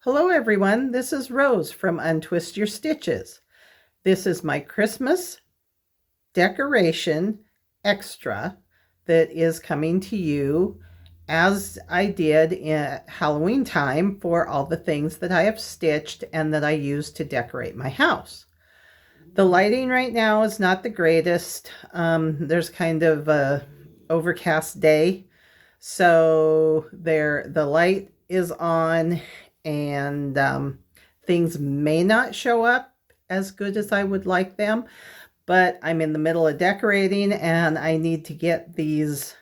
Hello everyone, this is Rose from Untwist Your Stitches. This is my Christmas decoration extra that is coming to you as I did in Halloween time for all the things that I have stitched and that I use to decorate my house. The lighting right now is not the greatest. There's kind of a overcast day, so the light is on and things may not show up as good as I would like them, but I'm in the middle of decorating and I need to get these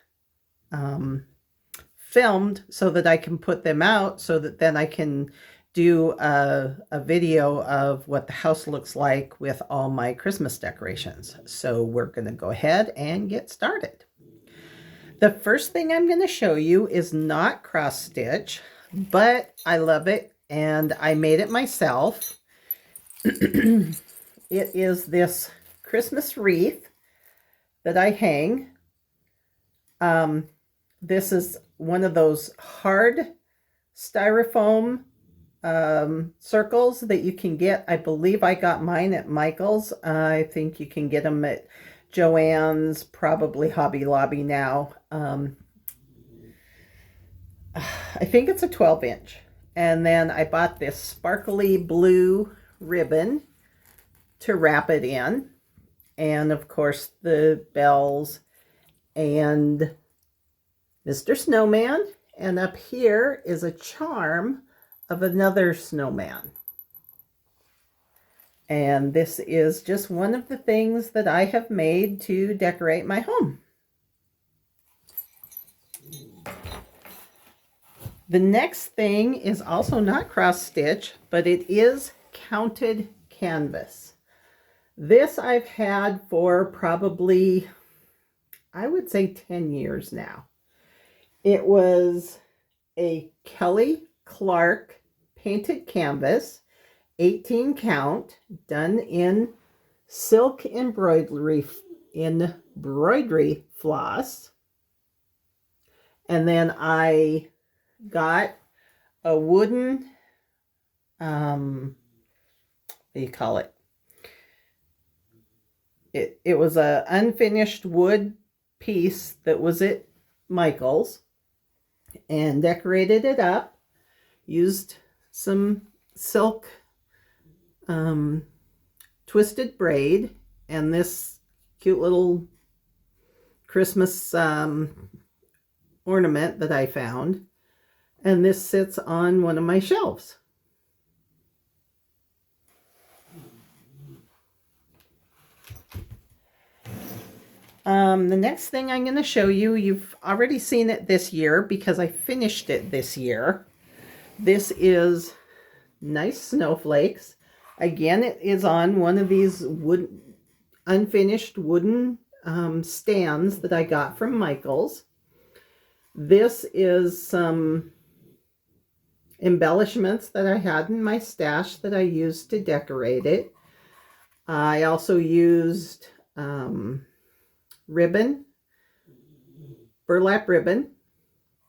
filmed so that I can put them out so that then I can do a video of what the house looks like with all my Christmas decorations. So we're going to go ahead and get started. The first thing I'm going to show you is not cross stitch, but I love it and I made it myself. It is this Christmas wreath that I hang. This is one of those hard styrofoam circles that you can get. I believe I got mine at Michael's. I think you can get them at Joann's, probably Hobby Lobby now. I think it's a 12-inch. And then I bought this sparkly blue ribbon to wrap it in. And of course the bells and Mr. Snowman. And up here is a charm of another snowman. And this is just one of the things that I have made to decorate my home. The next thing is also not cross stitch, but it is counted canvas. This I've had for probably, I would say 10 years now. It was a Kelly Clark painted canvas, 18 count, done in silk embroidery floss. And then I got a wooden, what do you call it? It was a unfinished wood piece that was at Michael's, and decorated it up, used some silk twisted braid and this cute little Christmas ornament that I found. And this sits on one of my shelves. The next thing I'm going to show you, you've already seen it this year because I finished it this year. This is nice snowflakes. Again, it is on one of these unfinished wooden stands that I got from Michael's. This is some embellishments that I had in my stash that I used to decorate it. I also used ribbon, burlap ribbon,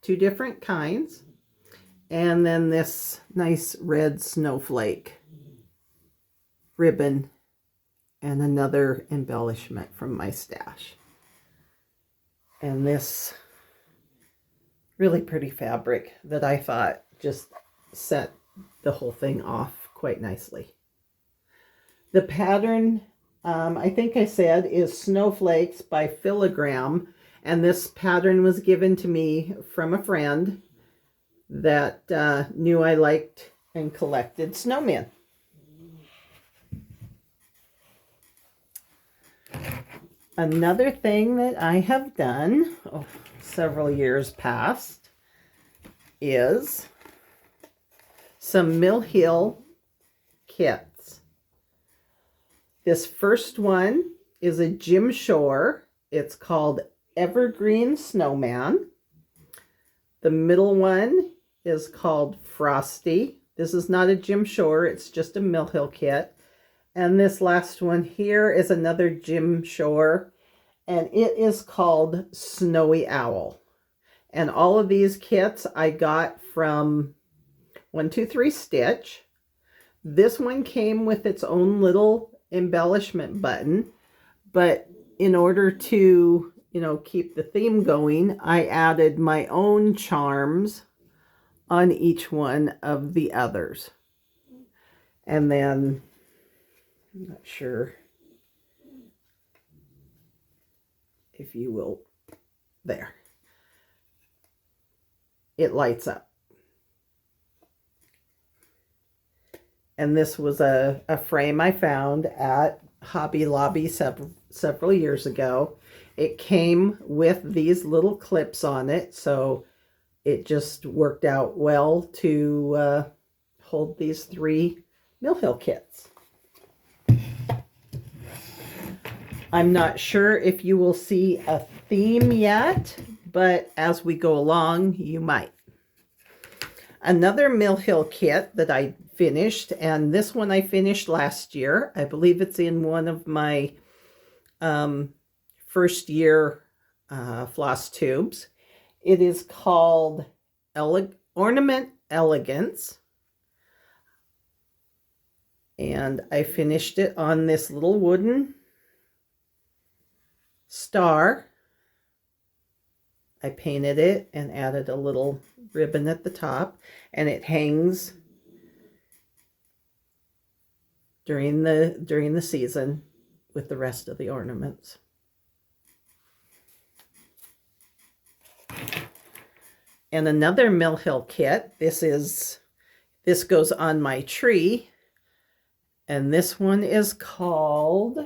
2 different kinds, and then this nice red snowflake ribbon and another embellishment from my stash. And this really pretty fabric that I thought just set the whole thing off quite nicely. The pattern, I think I said, is Snowflakes by Filigram, and this pattern was given to me from a friend that knew I liked and collected snowmen. Another thing that I have done several years past is some Mill Hill kits. This first one is a Jim Shore. It's called Evergreen Snowman. The middle one is called Frosty. This is not a Jim Shore, it's just a Mill Hill kit. And this last one here is another Jim Shore, and it is called Snowy Owl. And all of these kits I got from 1, 2, 3 stitch. This one came with its own little embellishment button, but in order to, keep the theme going, I added my own charms on each one of the others. And then, I'm not sure if you will, there. It lights up. And this was a frame I found at Hobby Lobby several years ago. It came with these little clips on it, so it just worked out well to hold these 3 Mill Hill kits. I'm not sure if you will see a theme yet, but as we go along, you might. Another Mill Hill kit that I finished, and this one I finished last year. I believe it's in one of my first year floss tubes. It is called Ornament Elegance. And I finished it on this little wooden star. I painted it and added a little ribbon at the top, and it hangs during the season with the rest of the ornaments. And another Mill Hill kit. This goes on my tree, and this one is called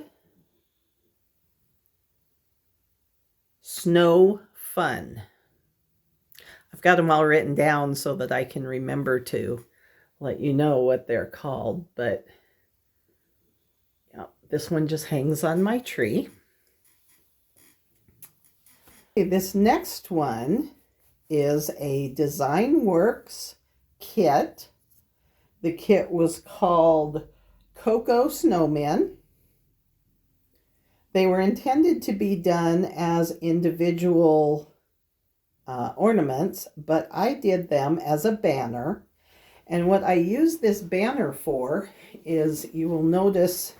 Snow Fun. I've got them all written down so that I can remember to let you know what they're called, but yeah, this one just hangs on my tree. Okay, this next one is a Design Works kit. The kit was called Cocoa Snowmen. They were intended to be done as individual ornaments, but I did them as a banner. And what I use this banner for is, you will notice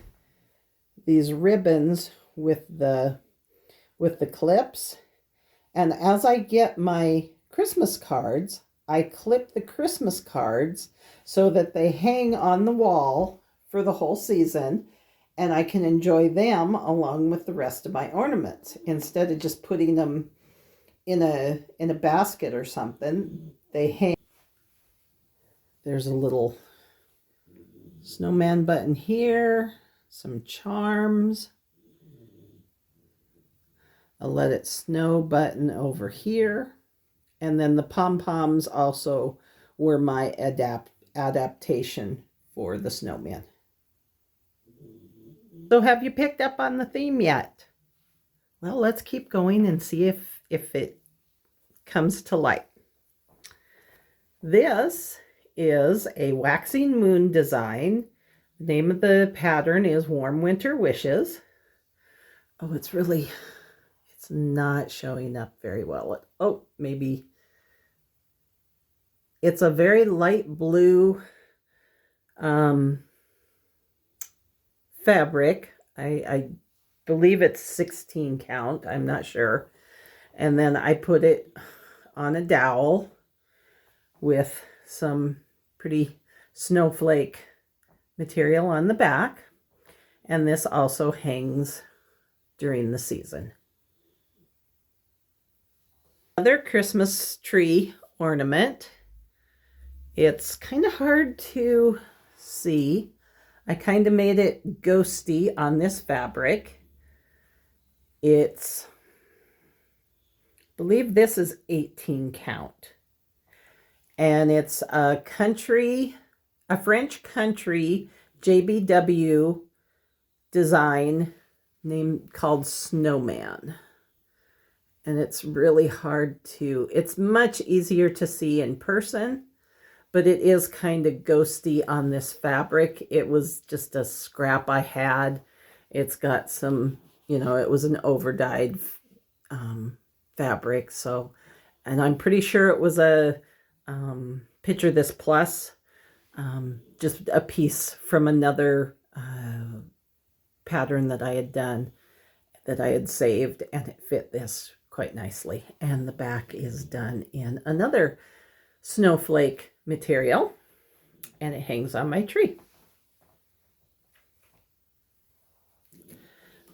these ribbons with the clips. And as I get my Christmas cards, I clip the Christmas cards so that they hang on the wall for the whole season, and I can enjoy them along with the rest of my ornaments. Instead of just putting them in a basket or something, they hang. There's a little snowman button here, some charms, a Let It Snow button over here, and then the pom-poms also were my adaptation for the snowman. So have you picked up on the theme yet? Well, let's keep going and see if it comes to light. This is a waxing moon design. The name of the pattern is Warm Winter Wishes. Oh, it's not showing up very well. Oh, maybe. It's a very light blue fabric. I believe it's 16 count. I'm not sure. And then I put it on a dowel with some pretty snowflake material on the back. And this also hangs during the season. Another Christmas tree ornament. It's kind of hard to see. I kind of made it ghosty on this fabric. I believe this is 18 count. And it's a French country JBW design called Snowman. And it's really it's much easier to see in person, but it is kind of ghosty on this fabric. It was just a scrap I had. It's got some, it was an overdyed fabric. So, and I'm pretty sure it was a Picture this plus, just a piece from another pattern that I had done, that I had saved, and it fit this quite nicely. And the back is done in another snowflake material, and it hangs on my tree.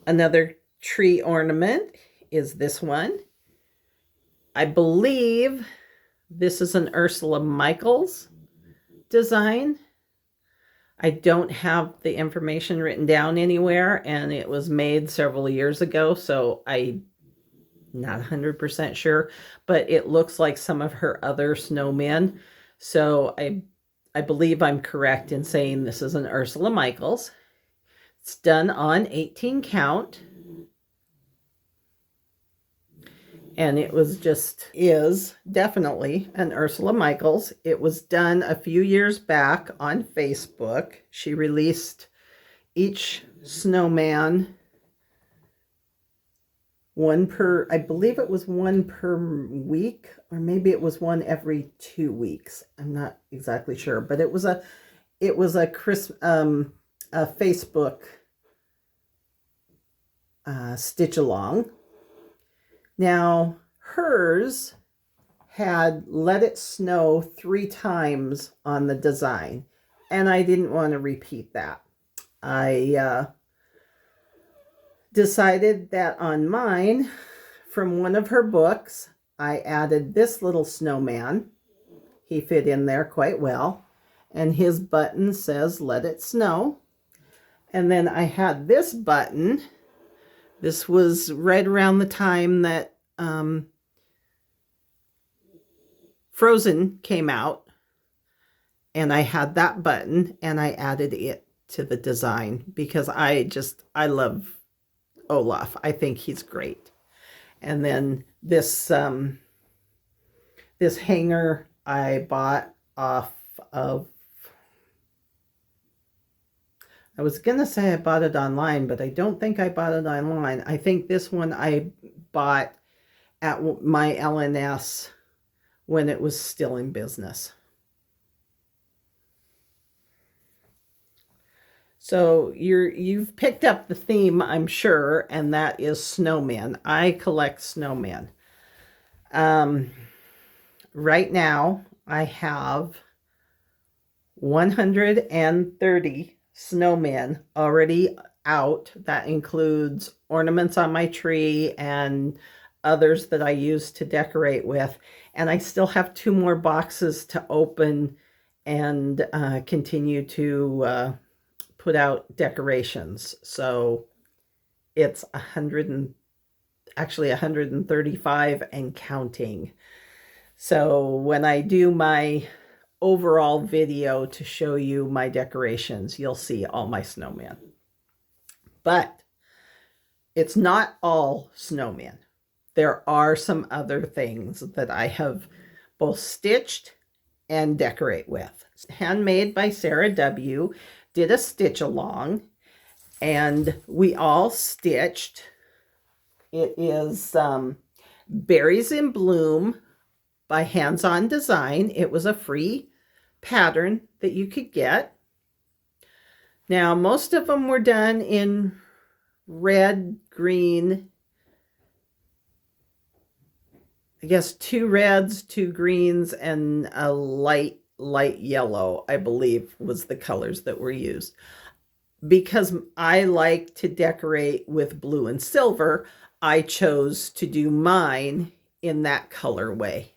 Another tree ornament is this one. I believe this is an Ursula Michaels design. I don't have the information written down anywhere, and it was made several years ago, so I'm not 100% sure, but it looks like some of her other snowmen. So I believe I'm correct in saying this is an Ursula Michaels. It's done on 18 count. And it is definitely an Ursula Michaels. It was done a few years back on Facebook. She released each snowman I believe it was one per week, or maybe it was one every 2 weeks. I'm not exactly sure, but it was a Facebook stitch along. Now, hers had let it snow 3 times on the design, and I didn't want to repeat that. I decided that on mine, from one of her books, I added this little snowman. He fit in there quite well, and his button says, "Let it snow." And then I had this button. This was right around the time that Frozen came out, and I had that button, and I added it to the design because I love Olaf. I think he's great. And then this this hanger I bought off of, I was going to say I bought it online, but I don't think I bought it online. I think this one I bought at my LNS when it was still in business. So you've picked up the theme, I'm sure, and that is snowmen. I collect snowmen. Right now, I have 130 snowmen already out. That includes ornaments on my tree and others that I use to decorate with. And I still have 2 more boxes to open and continue to put out decorations. So it's 135 and counting. So when I do my overall video to show you my decorations, you'll see all my snowmen. But it's not all snowmen. There are some other things that I have both stitched and decorate with. Handmade by Sarah W. Did a stitch along, and we all stitched. It is Berries in Bloom by Hands On Design. It was a free pattern that you could get. Now, most of them were done in red, green, I guess 2 reds, 2 greens, and a light yellow, I believe, was the colors that were used. Because I like to decorate with blue and silver, I chose to do mine in that colorway.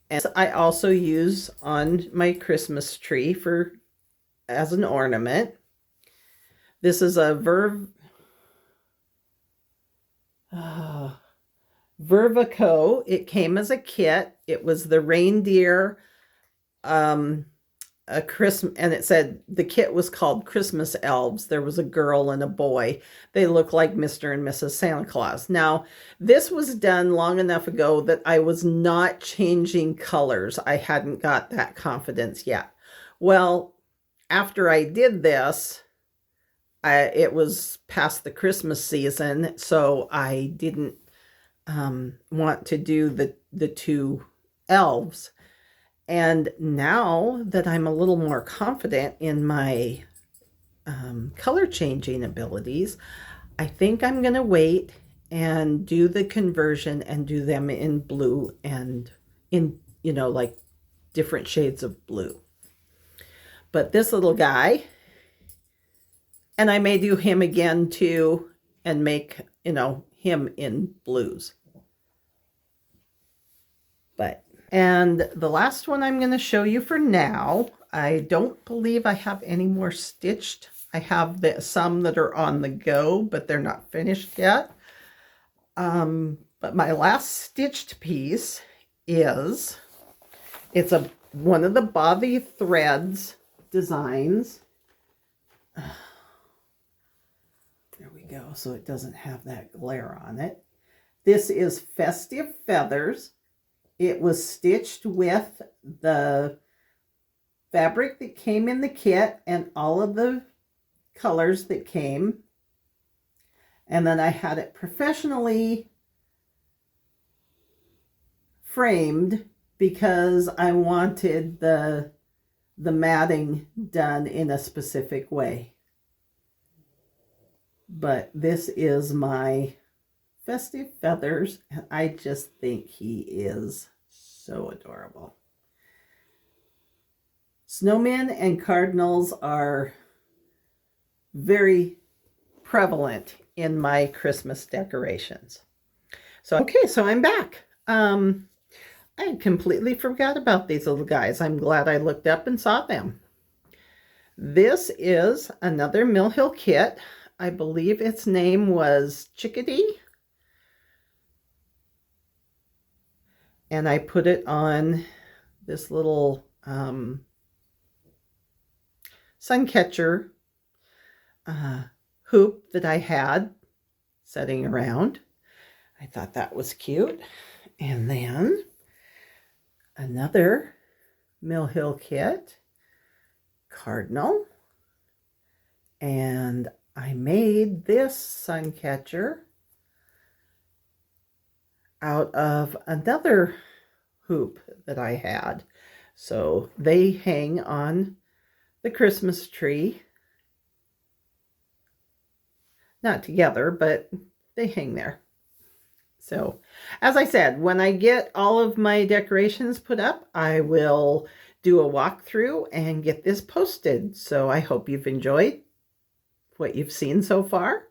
And I also use on my Christmas tree as an ornament. This is a Vervaco. It came as a kit. It was the Reindeer, a Christmas, and it said the kit was called Christmas Elves. There was a girl and a boy. They look like Mr. and Mrs. Santa Claus. Now, this was done long enough ago that I was not changing colors. I hadn't got that confidence yet. Well, after I did this, it was past the Christmas season, so I didn't want to do the 2 elves. And now that I'm a little more confident in my color changing abilities, I think I'm going to wait and do the conversion and do them in blue and in, you know, like different shades of blue. But this little guy, and I may do him again too and make, you know, him in blues. And the last one I'm going to show you for now, I don't believe I have any more stitched. I have some that are on the go, but they're not finished yet. But my last stitched piece is, it's one of the Bothy threads designs. There we go, so it doesn't have that glare on it. This is Festive Feathers. It was stitched with the fabric that came in the kit and all of the colors that came. And then I had it professionally framed because I wanted the matting done in a specific way. But this is my Festive Feathers, and I just think he is so adorable. Snowmen and Cardinals are very prevalent in my Christmas decorations. So, okay, so I'm back. I completely forgot about these little guys. I'm glad I looked up and saw them. This is another Mill Hill kit. I believe its name was Chickadee. And I put it on this little sun catcher hoop that I had setting around. I thought that was cute. And then another Mill Hill kit, Cardinal. And I made this sun catcher out of another hoop that I had. So they hang on the Christmas tree. Not together, but they hang there. So, as I said, when I get all of my decorations put up, I will do a walkthrough and get this posted. So I hope you've enjoyed what you've seen so far.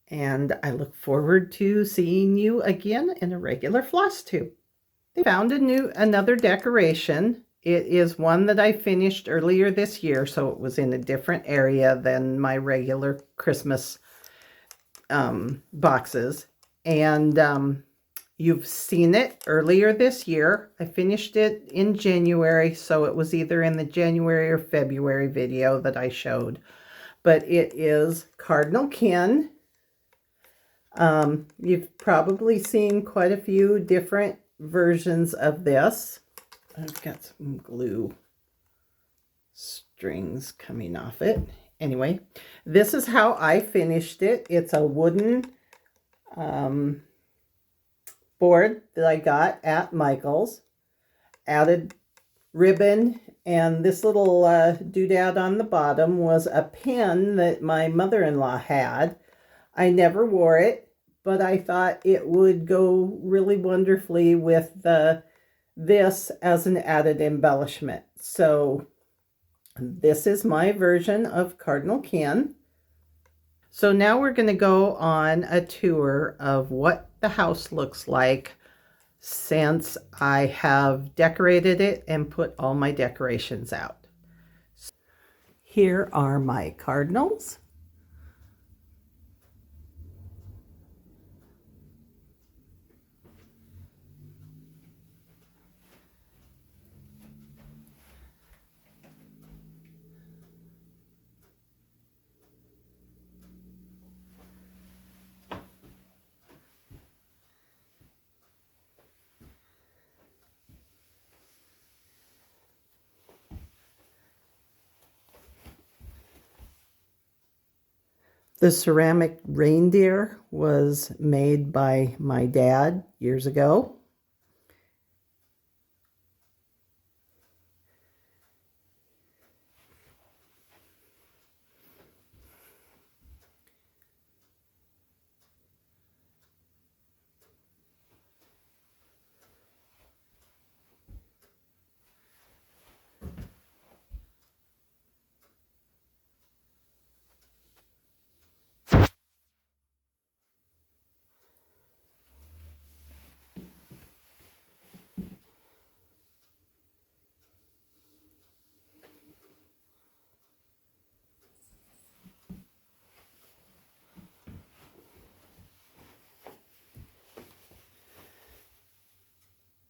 And I look forward to seeing you again in a regular Flosstube. I found another decoration. It is one that I finished earlier this year, so it was in a different area than my regular Christmas boxes. And you've seen it earlier this year. I finished it in January, so it was either in the January or February video that I showed. But it is Cardinal Kin. You've probably seen quite a few different versions of this. I've got some glue strings coming off it. Anyway, this is how I finished it. It's a wooden board that I got at Michael's. Added ribbon, and this little doodad on the bottom was a pin that my mother-in-law had. I never wore it, but I thought it would go really wonderfully with this as an added embellishment. So this is my version of Cardinal Kin. So now we're going to go on a tour of what the house looks like since I have decorated it and put all my decorations out. Here are my cardinals. The ceramic reindeer was made by my dad years ago.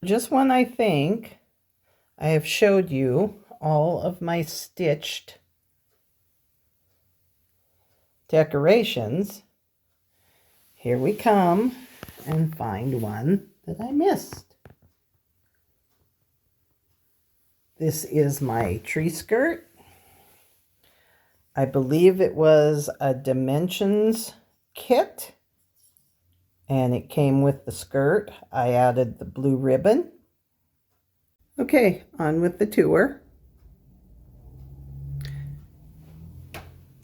Just when I think I have showed you all of my stitched decorations, here we come and find one that I missed. This is my tree skirt. I believe it was a dimensions kit, and it came with the skirt. I added the blue ribbon. Okay, on with the tour.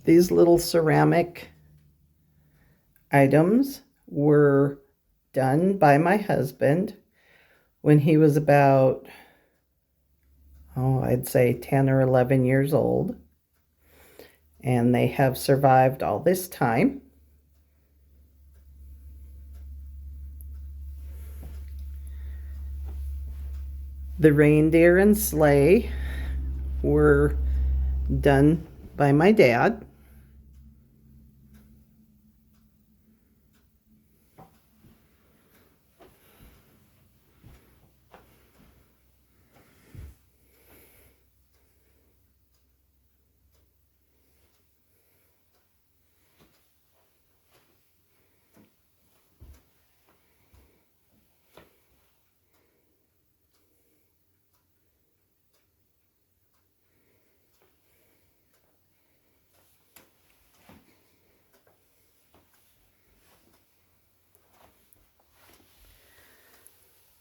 These little ceramic items were done by my husband when he was about, I'd say 10 or 11 years old. And they have survived all this time. The reindeer and sleigh were done by my dad.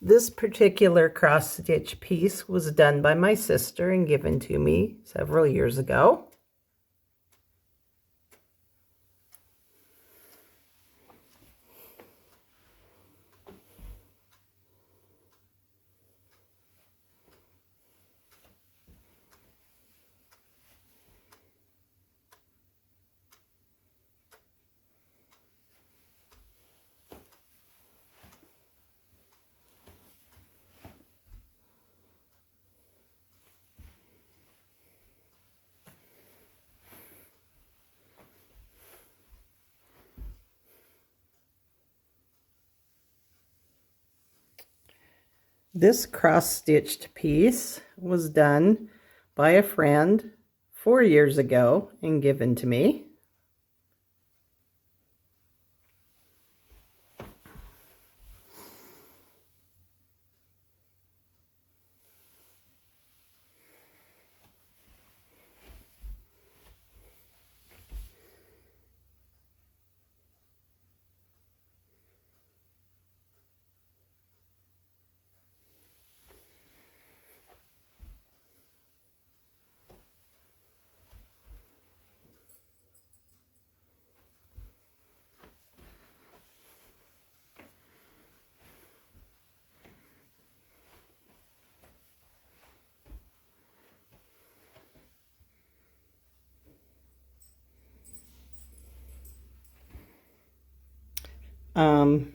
This particular cross-stitch piece was done by my sister and given to me several years ago. This cross-stitched piece was done by a friend 4 years ago and given to me.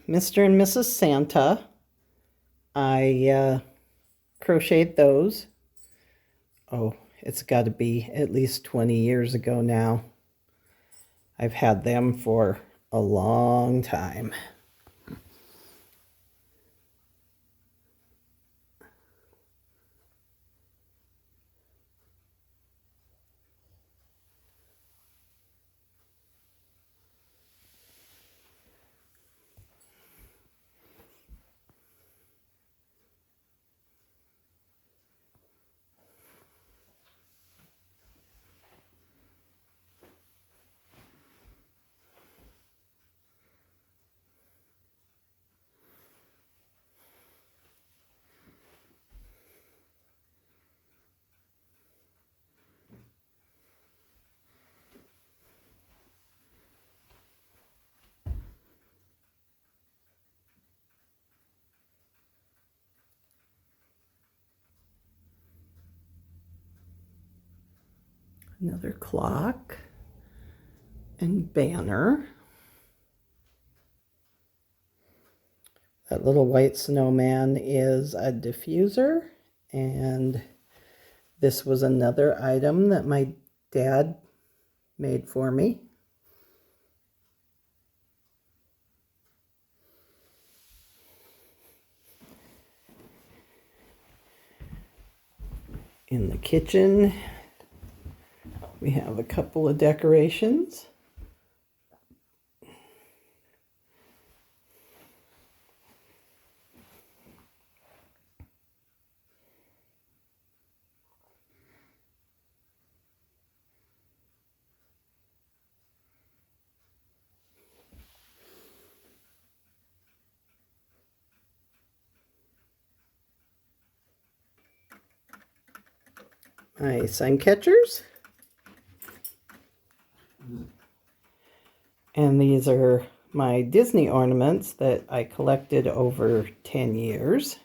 Mr. and Mrs. Santa, I crocheted those. Oh, it's got to be at least 20 years ago now. I've had them for a long time. Another clock and banner. That little white snowman is a diffuser, and this was another item that my dad made for me. In the kitchen, we have a couple of decorations. My sun catchers. And these are my Disney ornaments that I collected over 10 years.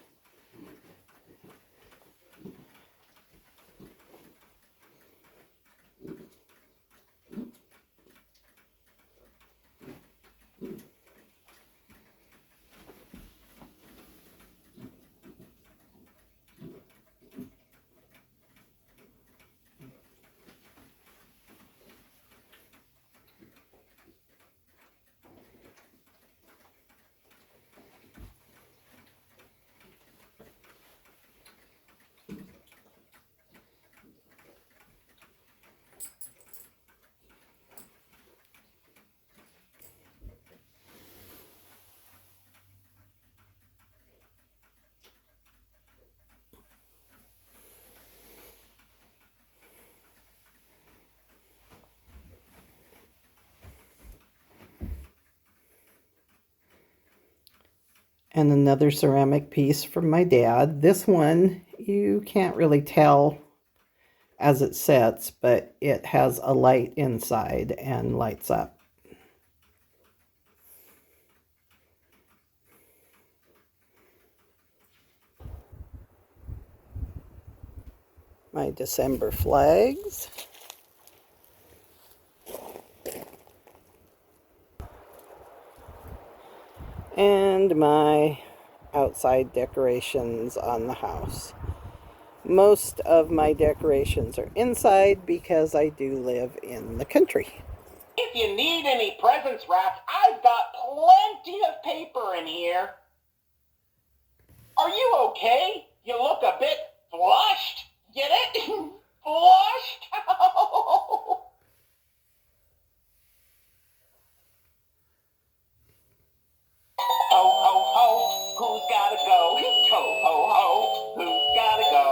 And another ceramic piece from my dad. This one, you can't really tell as it sets, but it has a light inside and lights up. My December flags. And my outside decorations on the house. Most of my decorations are inside because I do live in the country. If you need any presents wrapped, I've got plenty of paper in here. Are you okay? You look a bit flushed. Get it? Flushed? Ho, ho, ho, who's gotta go? Ho, ho, ho, who's gotta go?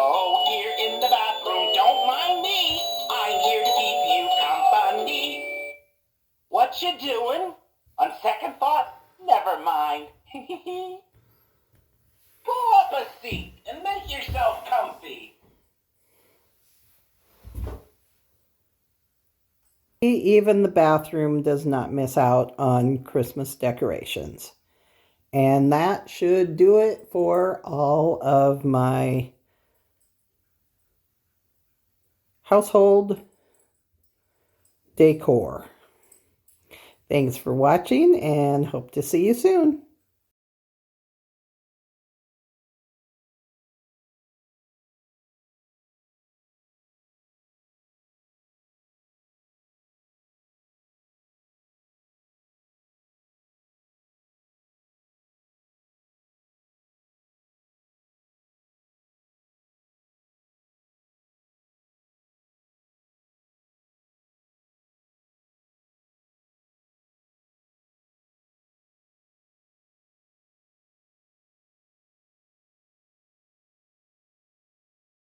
Here in the bathroom, don't mind me. I'm here to keep you company. What you doing? On second thought, never mind. Pull up a seat and make yourself comfy. Even the bathroom does not miss out on Christmas decorations. And that should do it for all of my household decor. Thanks for watching and hope to see you soon.